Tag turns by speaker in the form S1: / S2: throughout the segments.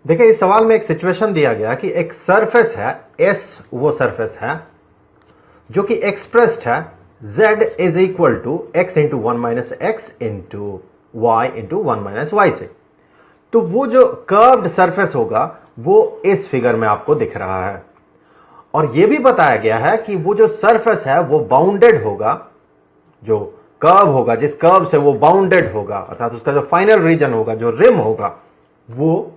S1: देखिए इस सवाल में एक सिचुएशन दिया गया कि एक सरफेस है एस, वो सरफेस है जो कि एक्सप्रेस्ड है z is equal to x into one minus x into y into one minus y से। तो वो जो कर्व्ड सरफेस होगा वो इस फिगर में आपको दिख रहा है, और यह भी बताया गया है कि वो जो सरफेस है वो बाउंडेड होगा, जो कर्व होगा जिस कर्व से वो बाउंडेड होगा अर्थात उसका जो फाइनल रीजन होगा, जो रिम होगा, वो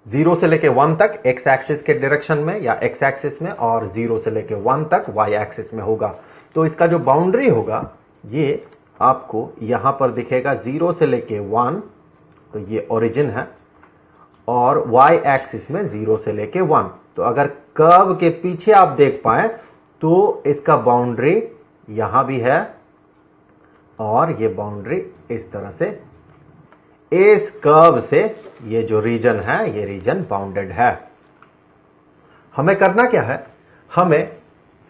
S1: 0 से लेके 1 तक एक्स एक्सिस के डायरेक्शन में या एक्स एक्सिस में, और 0 से लेके 1 तक वाई एक्सिस में होगा। तो इसका जो बाउंड्री होगा ये आपको यहां पर दिखेगा 0 से लेके 1, तो ये ओरिजिन है, और वाई एक्सिस में 0 से लेके 1। तो अगर कर्व के पीछे आप देख पाए तो इसका बाउंड्री यहां भी है, और ये बाउंड्री इस तरह से इस कर्व से ये जो रीजन है ये रीजन बाउंडेड है। हमें करना क्या है, हमें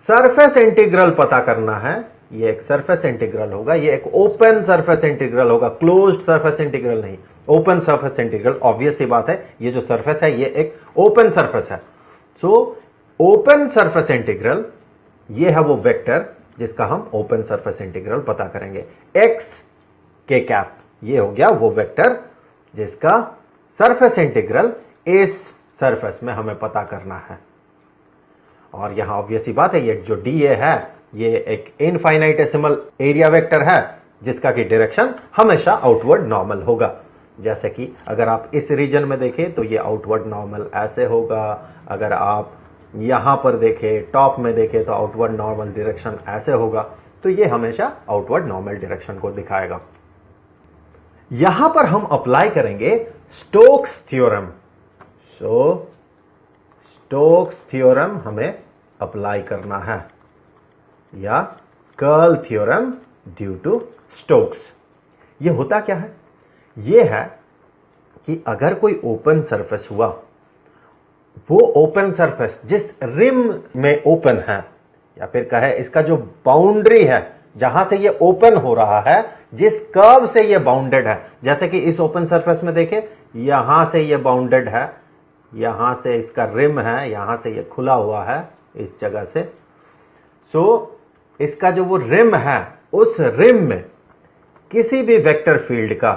S1: सरफेस इंटीग्रल पता करना है। ये एक सरफेस इंटीग्रल होगा, ये एक ओपन सरफेस इंटीग्रल होगा, क्लोज्ड सरफेस इंटीग्रल नहीं, ओपन सरफेस इंटीग्रल। ऑब्वियस सी बात है, ये जो सरफेस है ये एक ओपन सरफेस है। सो ओपन सरफेस इंटीग्रल ये है वो वेक्टर जिसका हम ओपन सरफेस इंटीग्रल पता करेंगे। एक्स के कैप ये हो गया वो वेक्टर जिसका सरफेस इंटीग्रल इस सरफेस में हमें पता करना है। और यहां ऑब्वियस सी बात है, ये जो डीए है ये एक इनफाइनाइटेसिमल एरिया वेक्टर है जिसका की डायरेक्शन हमेशा आउटवर्ड नॉर्मल होगा। जैसे कि अगर आप इस रीजन में देखें तो ये आउटवर्ड नॉर्मल ऐसे होगा, अगर आप यहां पर देखें टॉप में देखें तो आउटवर्ड नॉर्मल डायरेक्शन ऐसे होगा। तो ये हमेशा आउटवर्ड नॉर्मल डायरेक्शन को दिखाएगा। यहां पर हम अप्लाई करेंगे Stokes theorem. So Stokes theorem हमें अप्लाई करना है, या curl theorem due to Stokes. ये होता क्या है, ये है कि अगर कोई ओपन सरफेस हुआ, वो ओपन सरफेस जिस रिम में ओपन है, या फिर कहे इसका जो बाउंड्री है जहां से ये ओपन हो रहा है, जिस कर्व से ये बाउंडेड है, जैसे कि इस ओपन सरफेस में देखें यहां से ये बाउंडेड है, यहां से इसका रिम है, यहां से ये खुला हुआ है इस जगह से। सो इसका जो वो रिम है, उस रिम में किसी भी वेक्टर फील्ड का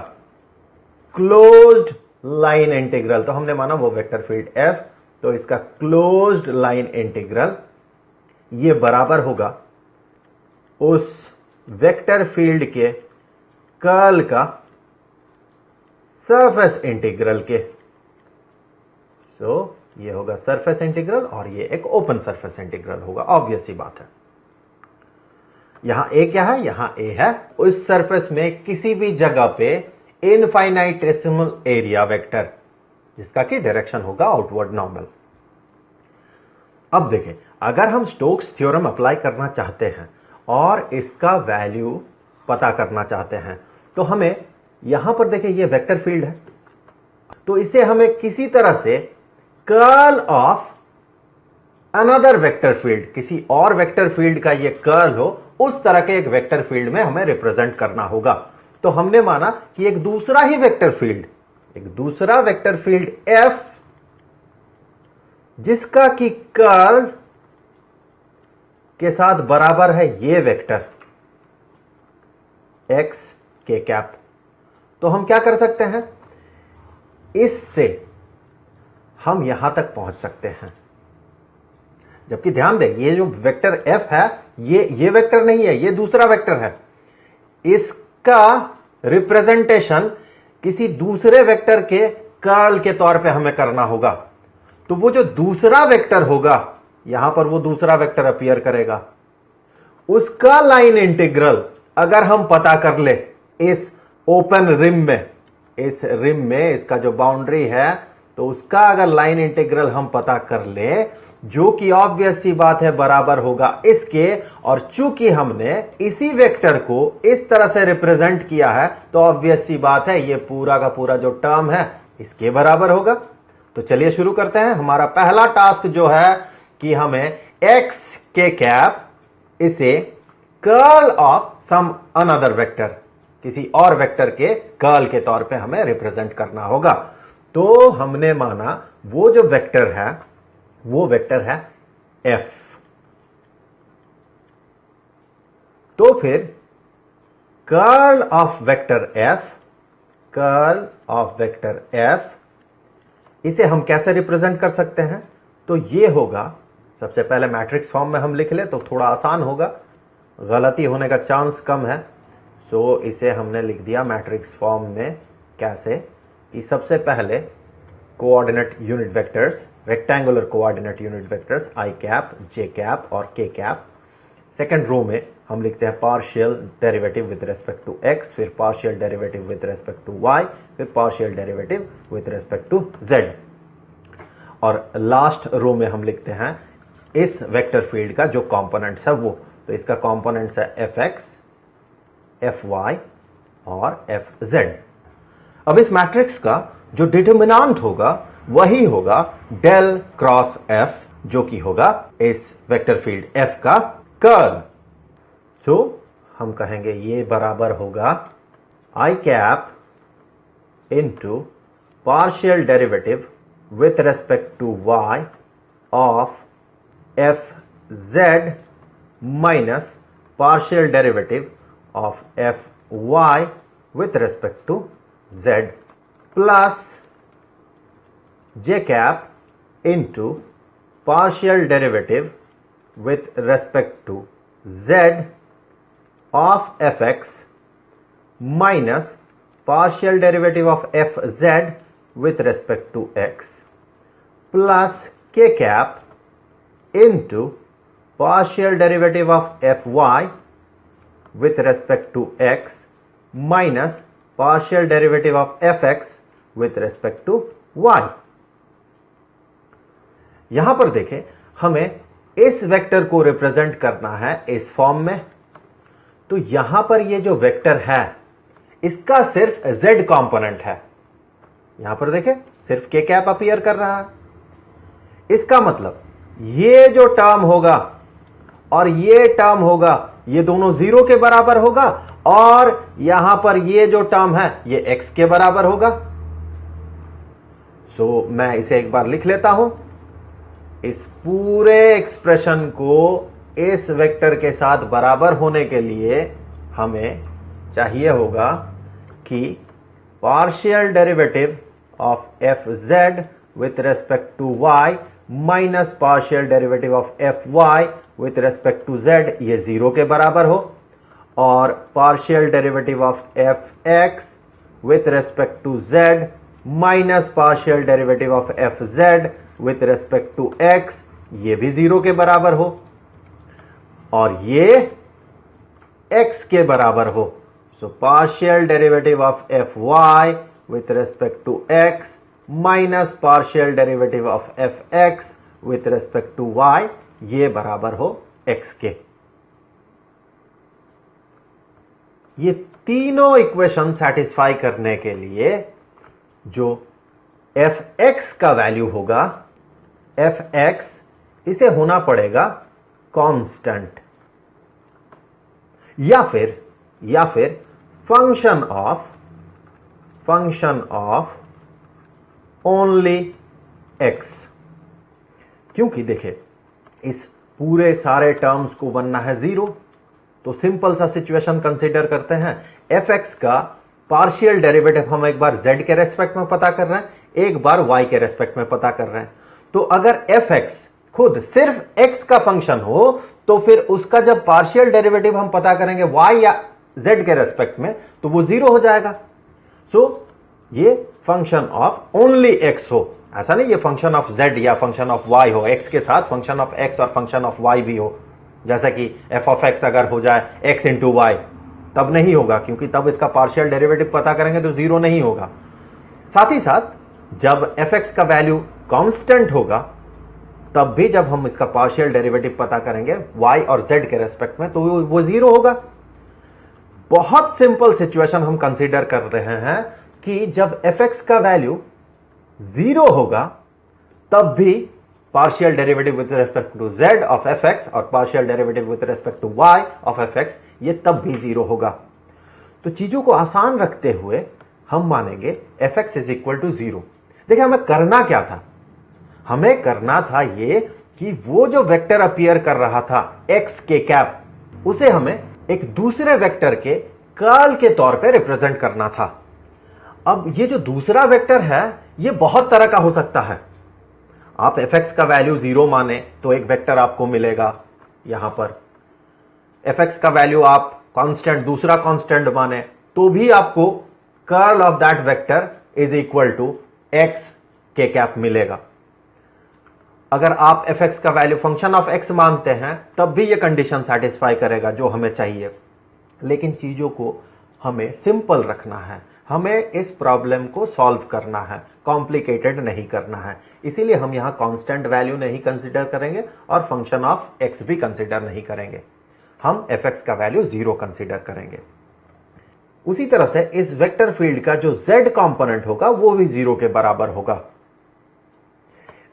S1: क्लोज्ड लाइन इंटीग्रल, तो हमने माना वो वेक्टर फील्ड एफ, तो इसका क्लोज्ड लाइन इंटीग्रल ये बराबर होगा उस वेक्टर फील्ड के कर्ल का सरफेस इंटीग्रल के। सो ये होगा सरफेस इंटीग्रल, और ये एक ओपन सरफेस इंटीग्रल होगा। ऑब्वियस सी बात है। यहां ए क्या है, यहां ए है उस सरफेस में किसी भी जगह पे इनफाइनाइटेसिमल एरिया वेक्टर जिसका कि डायरेक्शन होगा आउटवर्ड नॉर्मल। अब देखें, अगर हम स्टोक्स थ्योरम अप्लाई करना चाहते हैं और इसका वैल्यू पता करना चाहते हैं, तो हमें यहां पर देखें ये वेक्टर फील्ड है, तो इसे हमें किसी तरह से curl of another vector field, किसी और वेक्टर फील्ड का ये कर्ल हो, उस तरह के एक वेक्टर फील्ड में हमें रिप्रेजेंट करना होगा। तो हमने माना कि एक दूसरा ही वेक्टर फील्ड, एक दूसरा वेक्टर फील्ड एफ जिसका कि कर्ल के साथ बराबर है ये वेक्टर एक्स के कैप। तो हम क्या कर सकते हैं, इससे हम यहां तक पहुंच सकते हैं। जबकि ध्यान दें, ये जो वेक्टर एफ है ये वेक्टर नहीं है, ये दूसरा वेक्टर है। इसका रिप्रेजेंटेशन किसी दूसरे वेक्टर के कर्ल के तौर पे हमें करना होगा। तो वो जो दूसरा वेक्टर होगा, यहां पर वो दूसरा वेक्टर अपीयर करेगा, उसका लाइन इंटीग्रल अगर हम पता कर ले इस ओपन रिम में, इस रिम में इसका जो बाउंड्री है, तो उसका अगर लाइन इंटीग्रल हम पता कर ले, जो कि ऑब्वियस सी बात है बराबर होगा इसके, और चूंकि हमने इसी वेक्टर को इस तरह से रिप्रेजेंट किया है, तो ऑब्वियस सी बात है ये पूरा का पूरा जो टर्म है इसके बराबर होगा। तो चलिए शुरू करते हैं। हमारा पहला टास्क जो है कि हमें एक्स के कैप इसे curl of some another vector, किसी और वेक्टर के कर्ल के तौर पे हमें रिप्रेजेंट करना होगा। तो हमने माना वो जो वेक्टर है वो वेक्टर है f। तो फिर कर्ल ऑफ वेक्टर f इसे हम कैसे रिप्रेजेंट कर सकते हैं? तो ये होगा, सबसे पहले मैट्रिक्स फॉर्म में हम लिख ले तो थोड़ा आसान होगा, गलती होने का चांस कम है। सो इसे हमने लिख दिया मैट्रिक्स फॉर्म में। कैसे? कि सबसे पहले coordinate unit vectors, rectangular coordinate unit vectors i cap, j cap और k कैप। सेकेंड रो में हम लिखते हैं partial derivative with respect to x, फिर partial derivative with respect to y, फिर partial derivative with respect to z। और last row में हम लिखते हैं इस वेक्टर फील्ड का जो कंपोनेंट्स है वो। तो इसका कंपोनेंट्स है fx, fy और fz। अब इस मैट्रिक्स का जो डिटर्मिनेंट होगा वही होगा डेल क्रॉस f, जो कि होगा इस वेक्टर फील्ड f का कर्ल। सो हम कहेंगे ये बराबर होगा i cap into partial derivative with respect to y of fz minus partial derivative of fy with respect to z plus j cap into partial derivative with respect to z of fx minus partial derivative of fz with respect to x plus k cap into partial derivative of fy with respect to x minus partial derivative of fx with respect to y। यहां पर देखें, हमें इस vector को represent करना है इस form में। तो यहां पर ये जो वेक्टर है इसका सिर्फ z कंपोनेंट है। यहां पर देखें सिर्फ k कैप अपीयर कर रहा है। इसका मतलब ये जो टर्म होगा और ये टर्म होगा ये दोनों 0 के बराबर होगा, और यहां पर ये जो टर्म है ये x के बराबर होगा। सो मैं इसे एक बार लिख लेता हूं। इस पूरे एक्सप्रेशन को इस वेक्टर के साथ बराबर होने के लिए हमें चाहिए होगा कि partial derivative of fz with respect to y minus partial derivative of fy with respect to z ये 0 के बराबर हो, और partial derivative of fx with respect to z minus partial derivative of fz with respect to x ये भी 0 के बराबर हो, और ये x के बराबर हो। So partial derivative of fy with respect to x minus partial derivative of fx with respect to y ये बराबर हो x के। ये तीनों इक्वेशन सेटिस्फाई करने के लिए जो fx का वैल्यू होगा, fx इसे होना पड़ेगा कांस्टेंट, या फिर फंक्शन ऑफ ओनली x। क्योंकि देखिए इस पूरे सारे टर्म्स को बनना है 0, तो सिंपल सा सिचुएशन कंसीडर करते हैं। fx का पार्शियल डेरिवेटिव हम एक बार z के रेस्पेक्ट में पता कर रहे हैं, एक बार y के रेस्पेक्ट में पता कर रहे हैं। तो अगर fx खुद सिर्फ x का फंक्शन हो तो फिर उसका जब पार्शियल डेरिवेटिव हम पता करेंगे y या z के रेस्पेक्ट में तो वो 0 हो जाएगा। सो ये फंक्शन ऑफ ओनली x हो, ऐसा नहीं ये फंक्शन ऑफ z या फंक्शन ऑफ y हो, x के साथ फंक्शन ऑफ x और फंक्शन ऑफ y भी हो। जैसा कि f ऑफ x अगर हो जाए x इंटू y, तब नहीं होगा, क्योंकि तब इसका पार्शियल डेरिवेटिव पता करेंगे तो 0 नहीं होगा। साथ ही साथ जब fx का वैल्यू कांस्टेंट होगा तब भी जब हम इसका पार्शियल डेरिवेटिव पता करेंगे y और z के रेस्पेक्ट में तो वो 0 होगा। बहुत सिंपल सिचुएशन हम कंसीडर कर रहे हैं कि जब fx का वैल्यू 0 होगा तब भी partial derivative with respect to z of fx और partial derivative with respect to y of fx ये तब भी 0 होगा। तो चीजों को आसान रखते हुए हम मानेंगे fx इज इक्वल टू 0। देखिए हमें करना क्या था, हमें करना था ये कि वो जो वेक्टर अपीयर कर रहा था एक्स के कैप, उसे हमें एक दूसरे वेक्टर के कर्ल के तौर पे रिप्रेजेंट करना था। अब ये जो दूसरा वेक्टर है ये बहुत तरह का हो सकता है। आप fx का वैल्यू 0 माने तो एक वेक्टर आपको मिलेगा यहां पर, fx का वैल्यू आप कांस्टेंट, दूसरा कांस्टेंट माने तो भी आपको curl of that vector is equal to x के कैप मिलेगा। अगर आप fx का वैल्यू फंक्शन ऑफ x मानते हैं तब भी ये कंडीशन सेटिस्फाई करेगा जो हमें चाहिए। लेकिन चीजों को हमें सिंपल रखना है, हमें इस प्रॉब्लम को सॉल्व करना है, कॉम्प्लिकेटेड नहीं करना है। इसीलिए हम यहां कांस्टेंट वैल्यू नहीं कंसीडर करेंगे और फंक्शन ऑफ x भी कंसीडर नहीं करेंगे, हम fx का वैल्यू 0 कंसीडर करेंगे। उसी तरह से इस वेक्टर फील्ड का जो z कंपोनेंट होगा वो भी 0 के बराबर होगा।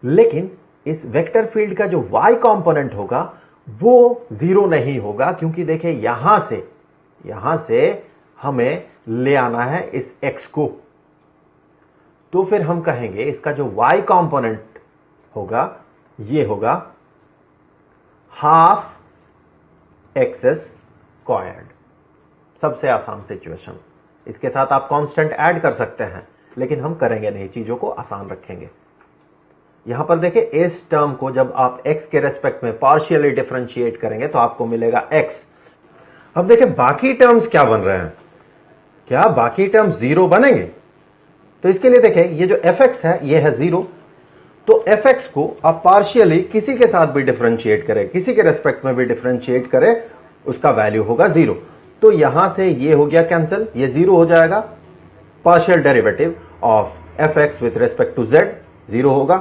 S1: लेकिन इस वेक्टर फील्ड का जो y कंपोनेंट होगा वो 0 नहीं होगा, क्योंकि देखिए यहां से हमें ले आना है इस x को। तो फिर हम कहेंगे इसका जो y कंपोनेंट होगा ये होगा हाफ एक्स स्क्वायर्ड। सबसे आसान सिचुएशन, इसके साथ आप कांस्टेंट ऐड कर सकते हैं लेकिन हम करेंगे नहीं, चीजों को आसान रखेंगे। यहां पर देखिए इस टर्म को जब आप x के रेस्पेक्ट में पार्शियली डिफरेंशिएट करेंगे तो आपको मिलेगा x। अब देखिए बाकी टर्म्स क्या बन रहे हैं, क्या बाकी टर्म्स 0 बनेंगे? तो इसके लिए देखिए ये जो fx है ये है 0, तो fx को आप पार्शियली किसी के साथ भी डिफरेंशिएट करें, किसी के रेस्पेक्ट में भी डिफरेंशिएट करें, उसका वैल्यू होगा 0। तो यहां से ये हो गया कैंसिल, ये 0 हो जाएगा। Partial derivative of fx with respect to z 0 होगा,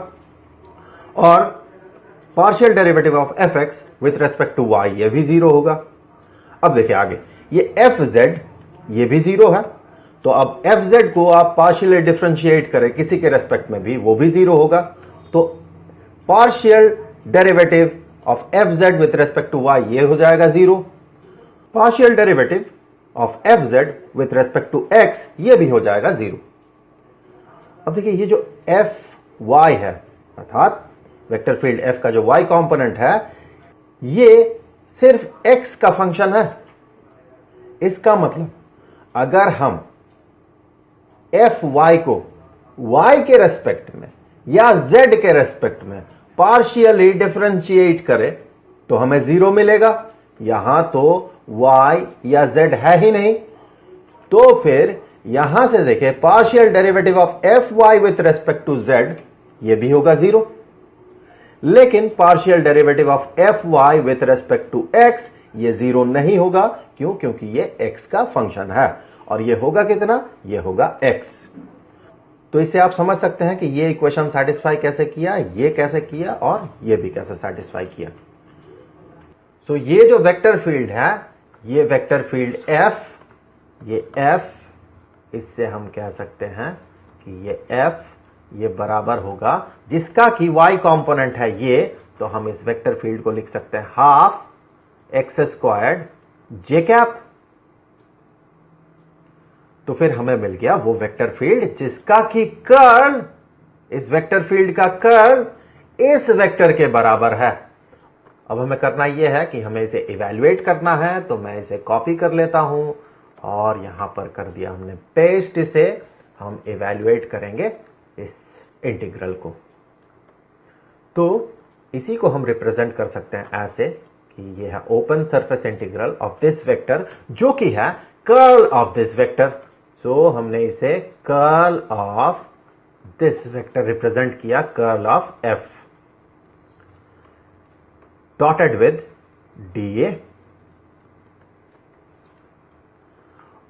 S1: और partial derivative of fx with respect to y ये भी 0 होगा। अब देखिए आगे ये fz ये भी 0 है, तो अब fz को आप पार्शियली डिफरेंशिएट करें किसी के रेस्पेक्ट में भी, वो भी 0 होगा। तो partial derivative of fz with respect to y ये हो जाएगा 0। Partial derivative of fz with respect to x ये भी हो जाएगा 0। अब देखिए ये जो fy है, अर्थात वेक्टर फील्ड f का जो y कंपोनेंट है, ये सिर्फ x का फंक्शन है। इसका मतलब अगर हम fy को y के रेस्पेक्ट में या z के रेस्पेक्ट में पार्शियली डिफरेंशिएट करें तो हमें 0 मिलेगा। यहां तो y या z है ही नहीं, तो फिर यहां से देखिए partial derivative of fy with respect to z ये भी होगा 0। लेकिन partial derivative of fy with respect to x ये 0 नहीं होगा। क्यों? क्योंकि ये x का फंक्शन है, और ये होगा कितना? ये होगा x। तो इससे आप समझ सकते हैं कि ये इक्वेशन सेटिस्फाई कैसे किया, ये कैसे किया, और ये भी कैसे सेटिस्फाई किया। तो ये जो वेक्टर फील्ड है, ये वेक्टर फील्ड f, ये f, इससे हम कह सकते हैं कि ये f ये बराबर होगा, जिसका कि y कंपोनेंट है ये, तो हम इस वेक्टर फील्ड को लिख सकते हैं हाफ एक्स स्क्वायर्ड जे कैप। तो फिर हमें मिल गया वो वेक्टर फील्ड जिसका कि कर्ल, इस वेक्टर फील्ड का कर्ल इस वेक्टर के बराबर है। अब हमें करना यह है कि हमें इसे इवैल्यूएट करना है, तो मैं इसे कॉपी कर लेता हूं और यहां पर कर दिया हमने पेस्ट। इसे हम इवैल्यूएट करेंगे इस इंटीग्रल को। तो इसी को हम रिप्रेजेंट कर सकते हैं ऐसे कि ये है open surface integral of this vector, जो कि है curl of this vector. So हमने इसे curl of this vector represent किया, curl of f dotted with dA।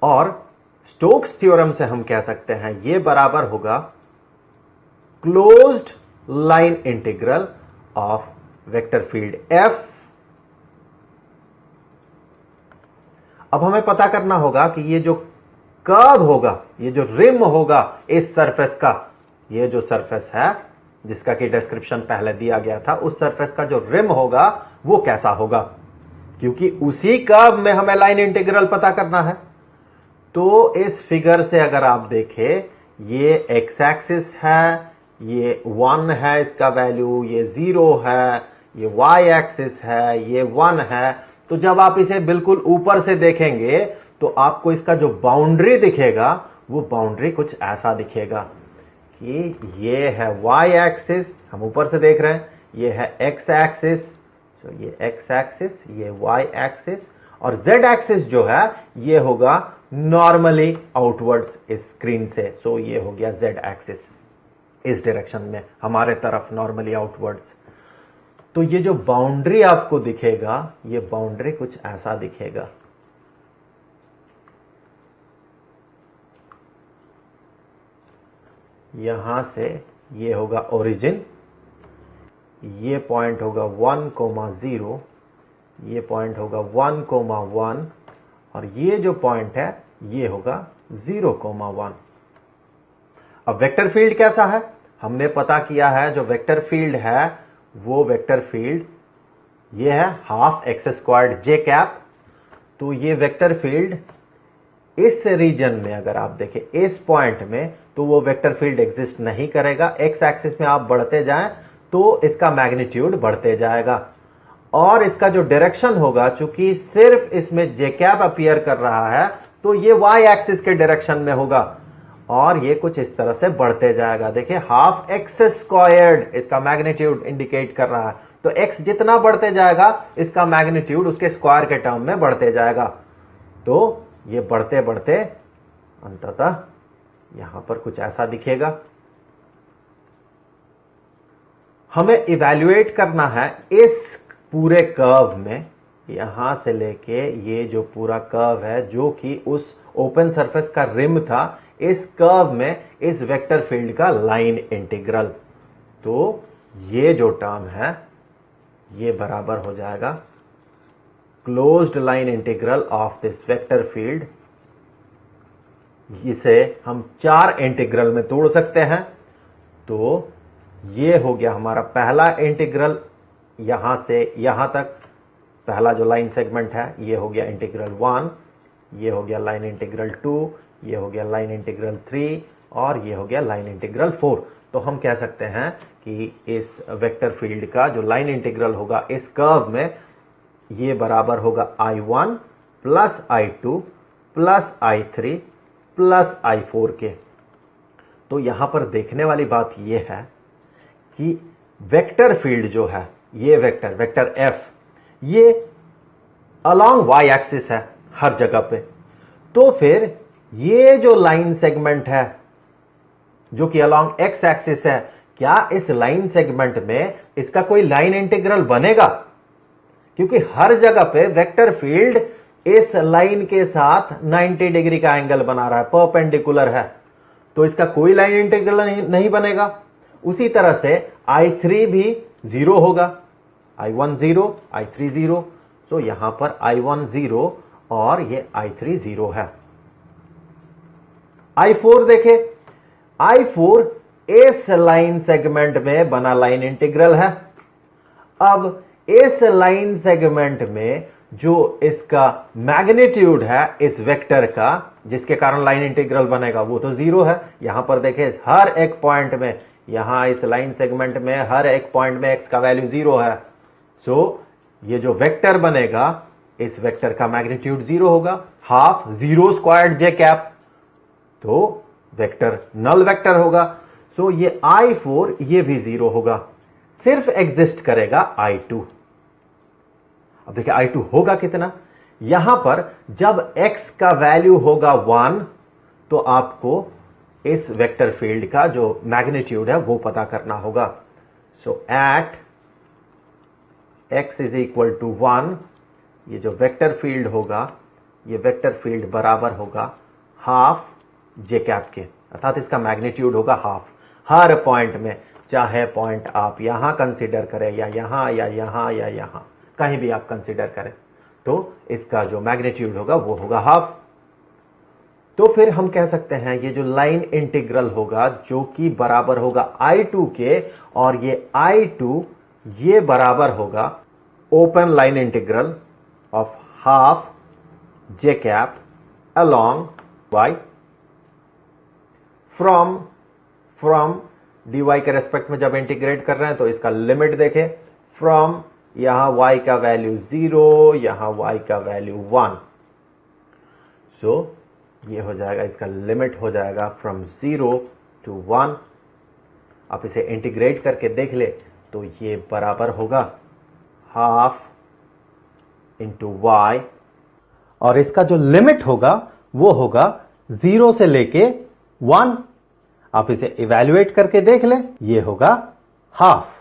S1: और स्टोक्स थ्योरम से हम कह सकते हैं ये बराबर होगा closed line integral of vector field f। अब हमें पता करना होगा कि ये जो कर्व होगा, ये जो रिम होगा इस सरफेस का, ये जो सरफेस है जिसका कि डिस्क्रिप्शन पहले दिया गया था, उस सरफेस का जो रिम होगा वो कैसा होगा, क्योंकि उसी कर्व में हमें लाइन इंटीग्रल पता करना है। तो इस फिगर से अगर आप देखें, ये एक्स एक्सिस है, ये 1 है इसका वैल्यू, ये 0 है, ये y एक्सिस है, ये 1 है। तो जब आप इसे बिल्कुल ऊपर से देखेंगे तो आपको इसका जो बाउंड्री दिखेगा वो बाउंड्री कुछ ऐसा दिखेगा कि ये है y एक्सिस, हम ऊपर से देख रहे हैं, ये है x एक्सिस, तो ये x एक्सिस, ये y एक्सिस, और z एक्सिस जो है ये होगा नॉर्मली आउटवर्ड्स इस स्क्रीन से। सो ये हो गया z एक्सिस, इस डायरेक्शन में हमारे तरफ नॉर्मली आउटवर्ड्स। तो ये जो बाउंड्री आपको दिखेगा ये बाउंड्री कुछ ऐसा दिखेगा। यहां से ये होगा ओरिजिन, ये पॉइंट होगा 1,0, ये पॉइंट होगा 1,1, और ये जो पॉइंट है ये होगा 0,1। अब वेक्टर फील्ड कैसा है हमने पता किया है। जो वेक्टर फील्ड है वो वेक्टर फील्ड ये है ½ x² j कैप। तो ये वेक्टर फील्ड इस रीजन में अगर आप देखें इस पॉइंट में तो वो वेक्टर फील्ड एग्जिस्ट नहीं करेगा। एक्स एक्सिस में आप बढ़ते जाएं तो इसका मैग्नीट्यूड बढ़ते जाएगा, और इसका जो डायरेक्शन होगा चूंकि सिर्फ इसमें j कैप अपीयर कर रहा है तो ये y एक्सिस के डायरेक्शन में होगा, और ये कुछ इस तरह से बढ़ते जाएगा। देखिए ½ इसका मैग्नीट्यूड इंडिकेट कर रहा है। तो x जितना बढ़ते जाएगा इसका मैग्नीट्यूड उसके स्क्वायर के टर्म में बढ़ते जाएगा। तो ये बढ़ते बढ़ते अंततः यहां पर कुछ ऐसा दिखेगा। हमें इवैल्यूएट करना है इस पूरे कर्व में, यहां से लेके ये जो पूरा कर्व है जो कि उस ओपन सरफेस का रिम था, इस कर्व में इस वेक्टर फील्ड का लाइन इंटीग्रल। तो ये जो टर्म है ये बराबर हो जाएगा closed line integral of this vector field. इसे हम 4 इंटीग्रल में तोड़ सकते हैं। तो ये हो गया हमारा पहला इंटीग्रल, यहां से यहां तक पहला जो लाइन सेगमेंट है ये हो गया इंटीग्रल 1, ये हो गया लाइन इंटीग्रल 2, ये हो गया लाइन इंटीग्रल 3, और ये हो गया लाइन इंटीग्रल 4। तो हम कह सकते हैं कि इस वेक्टर फील्ड का जो लाइन इंटीग्रल होगा इस कर्व में ये बराबर होगा I1 plus I2 plus I3 plus I4 के। तो यहां पर देखने वाली बात यह है कि वेक्टर फील्ड जो है ये वेक्टर F ये अलोंग y एक्सिस है हर जगह पे। तो फिर ये जो लाइन सेगमेंट है जो कि अलोंग x एक्सिस है, क्या इस लाइन सेगमेंट में इसका कोई लाइन इंटीग्रल बनेगा? क्योंकि हर जगह पे वेक्टर फील्ड इस लाइन के साथ 90 डिग्री का एंगल बना रहा है, परपेंडिकुलर है, तो इसका कोई लाइन इंटीग्रल नहीं बनेगा। उसी तरह से I3 भी 0 होगा, I1 0, I3 0। तो यहां पर I1 0 और ये I3 0 है। I4 देखे, I4 इस लाइन सेगमेंट में बना लाइन इंटीग्रल है। अब इस लाइन सेगमेंट में जो इसका मैग्नीट्यूड है इस वेक्टर का जिसके कारण लाइन इंटीग्रल बनेगा वो तो 0 है। यहां पर देखें हर एक पॉइंट में, यहां इस लाइन सेगमेंट में हर एक पॉइंट में x का वैल्यू 0 है। सो ये जो वेक्टर बनेगा इस वेक्टर का मैग्नीट्यूड 0 होगा, हाफ 0 स्क्वायर्ड j कैप। तो वेक्टर नल वेक्टर होगा। सो ये I4 ये भी 0 होगा, सिर्फ एग्जिस्ट करेगा I2। अब देखिए I2 होगा कितना, यहां पर जब x का वैल्यू होगा 1 तो आपको इस वेक्टर फील्ड का जो मैग्नीट्यूड है वो पता करना होगा। So at x is equal to 1 ये जो वेक्टर फील्ड होगा ये वेक्टर फील्ड बराबर होगा हाफ j कैप के, अर्थात इसका मैग्नीट्यूड होगा हाफ। हर पॉइंट में, चाहे पॉइंट आप यहां कंसीडर करें या यहां या यहां या यहां, कहीं भी आप कंसीडर करें, तो इसका जो मैग्नीट्यूड होगा वो होगा हाफ। तो फिर हम कह सकते हैं ये जो लाइन इंटीग्रल होगा जो कि बराबर होगा I2 के, और ये I2 ये बराबर होगा open line integral of half j cap along y from dy के रेस्पेक्ट में जब इंटीग्रेट कर रहे हैं तो इसका लिमिट देखें, फ्रॉम यहां y का वैल्यू 0, यहां y का वैल्यू 1। सो ये हो जाएगा, इसका लिमिट हो जाएगा फ्रॉम 0 to 1। आप इसे इंटीग्रेट करके देख ले तो ये बराबर होगा हाफ इंटू y, और इसका जो लिमिट होगा वो होगा 0 से लेके 1। आप इसे इवैल्यूएट करके देख ले, ये होगा हाफ।